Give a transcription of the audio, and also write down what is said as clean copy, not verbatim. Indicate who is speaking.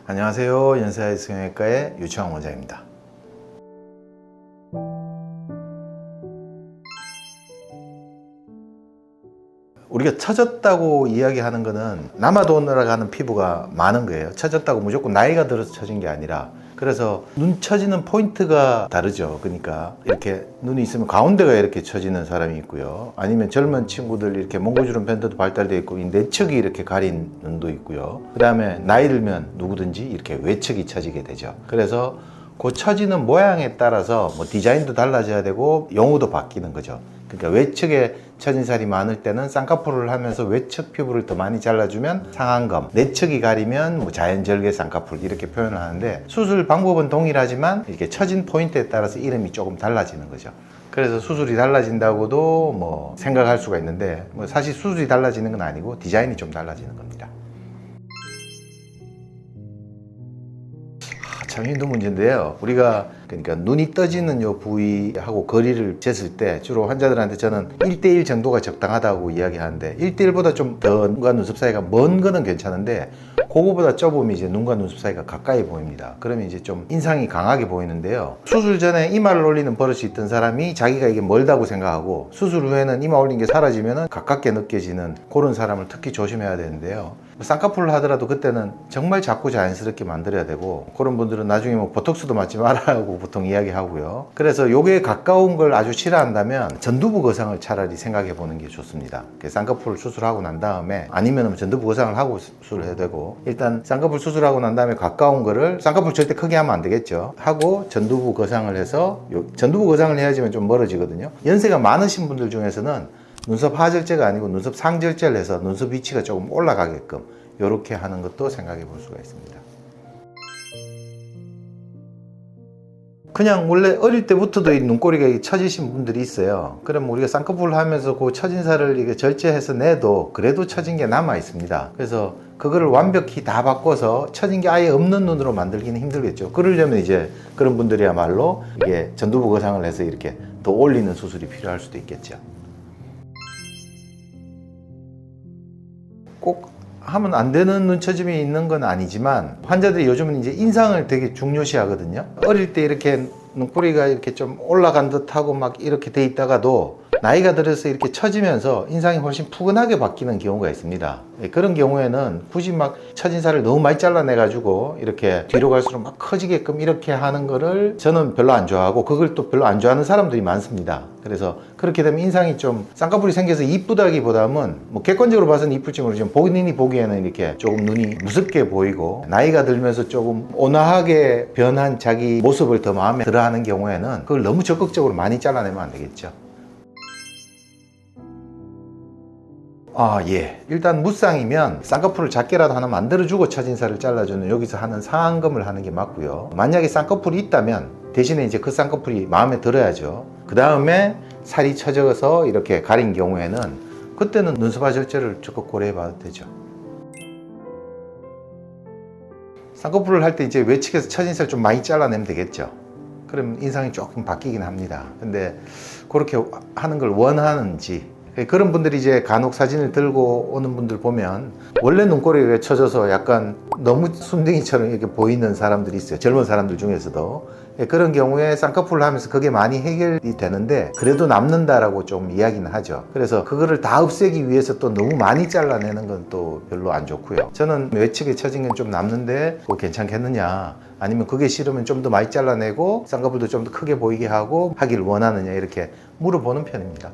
Speaker 1: 안녕하세요. 연세아이 성형외과의 유창 원장입니다. 우리가 처졌다고 이야기하는 거는 남아도 올라가는 피부가 많은 거예요. 처졌다고 무조건 나이가 들어서 처진 게 아니라, 그래서 눈 처지는 포인트가 다르죠. 그러니까 이렇게 눈이 있으면 가운데가 이렇게 처지는 사람이 있고요. 아니면 젊은 친구들 이렇게 몽고주름 밴드도 발달되어 있고 이 내측이 이렇게 가린 눈도 있고요. 그 다음에 나이 들면 누구든지 이렇게 외측이 처지게 되죠. 그래서 그 처지는 모양에 따라서 뭐 디자인도 달라져야 되고 용어도 바뀌는 거죠. 그러니까 외측에 처진 살이 많을 때는 쌍꺼풀을 하면서 외측 피부를 더 많이 잘라주면 상안검, 내측이 가리면 뭐 자연절개 쌍꺼풀 이렇게 표현을 하는데, 수술 방법은 동일하지만 이렇게 처진 포인트에 따라서 이름이 조금 달라지는 거죠. 그래서 수술이 달라진다고도 뭐 생각할 수가 있는데, 뭐 사실 수술이 달라지는 건 아니고 디자인이 좀 달라지는 겁니다. 참 힘든 문제인데요. 우리가 그러니까 눈이 떠지는 요 부위하고 거리를 쟀을 때 주로 환자들한테 저는 1대1 정도가 적당하다고 이야기하는데, 1대1보다 좀 더 눈과 눈썹 사이가 먼 거는 괜찮은데 그거보다 좁으면 이제 눈과 눈썹 사이가 가까이 보입니다. 그러면 이제 좀 인상이 강하게 보이는데요. 수술 전에 이마를 올리는 버릇이 있던 사람이 자기가 이게 멀다고 생각하고 수술 후에는 이마 올린 게 사라지면 가깝게 느껴지는 그런 사람을 특히 조심해야 되는데요. 쌍꺼풀을 하더라도 그때는 정말 작고 자연스럽게 만들어야 되고, 그런 분들은 나중에 뭐 보톡스도 맞지 말라고 보통 이야기하고요. 그래서 요게 가까운 걸 아주 싫어한다면 전두부 거상을 차라리 생각해 보는 게 좋습니다. 쌍꺼풀 수술하고 난 다음에, 아니면 전두부 거상을 하고 수술을 해도 되고, 일단 쌍꺼풀 수술하고 난 다음에 가까운 거를, 쌍꺼풀 절대 크게 하면 안 되겠죠, 하고 전두부 거상을 해서, 전두부 거상을 해야지만 좀 멀어지거든요. 연세가 많으신 분들 중에서는 눈썹 하절제가 아니고 눈썹 상절제를 해서 눈썹 위치가 조금 올라가게끔 이렇게 하는 것도 생각해 볼 수가 있습니다. 그냥 원래 어릴 때부터도 이 눈꼬리가 처지신 분들이 있어요. 그럼 우리가 쌍꺼풀을 하면서 그 처진 살을 이게 절제해서 내도 그래도 처진 게 남아 있습니다. 그래서 그거를 완벽히 다 바꿔서 처진 게 아예 없는 눈으로 만들기는 힘들겠죠. 그러려면 이제 그런 분들이야말로 이게 전두부 거상을 해서 이렇게 더 올리는 수술이 필요할 수도 있겠죠. 꼭 하면 안 되는 눈처짐이 있는 건 아니지만, 환자들이 요즘은 이제 인상을 되게 중요시 하거든요. 어릴 때 이렇게 눈꼬리가 이렇게 좀 올라간 듯하고 막 이렇게 돼 있다가도 나이가 들어서 이렇게 처지면서 인상이 훨씬 푸근하게 바뀌는 경우가 있습니다. 그런 경우에는 굳이 막 처진 살을 너무 많이 잘라내 가지고 이렇게 뒤로 갈수록 막 커지게끔 이렇게 하는 거를 저는 별로 안 좋아하고, 그걸 또 별로 안 좋아하는 사람들이 많습니다. 그래서 그렇게 되면 인상이 좀 쌍꺼풀이 생겨서 이쁘다기보다는 뭐 객관적으로 봐서는 이쁠지 모르지만 본인이 보기에는 이렇게 조금 눈이 무섭게 보이고, 나이가 들면서 조금 온화하게 변한 자기 모습을 더 마음에 들어 하는 경우에는 그걸 너무 적극적으로 많이 잘라내면 안 되겠죠. 일단 무쌍이면 쌍꺼풀을 작게라도 하나 만들어주고 처진 살을 잘라주는, 여기서 하는 상안검을 하는 게 맞고요. 만약에 쌍꺼풀이 있다면 대신에 이제 그 쌍꺼풀이 마음에 들어야죠. 그 다음에 살이 처져서 이렇게 가린 경우에는 그때는 눈썹 하절제를 적극 고려해 봐도 되죠. 쌍꺼풀을 할 때 이제 외측에서 처진 살 좀 많이 잘라내면 되겠죠. 그럼 인상이 조금 바뀌긴 합니다. 근데 그렇게 하는 걸 원하는지, 그런 분들이 이제 간혹 사진을 들고 오는 분들 보면 원래 눈꼬리가 처져서 약간 너무 순둥이처럼 이렇게 보이는 사람들이 있어요. 젊은 사람들 중에서도. 그런 경우에 쌍꺼풀을 하면서 그게 많이 해결이 되는데 그래도 남는다라고 좀 이야기는 하죠. 그래서 그거를 다 없애기 위해서 또 너무 많이 잘라내는 건 또 별로 안 좋고요. 저는 외측에 처진 건 좀 남는데 그거 괜찮겠느냐, 아니면 그게 싫으면 좀 더 많이 잘라내고 쌍꺼풀도 좀 더 크게 보이게 하고 하길 원하느냐, 이렇게 물어보는 편입니다.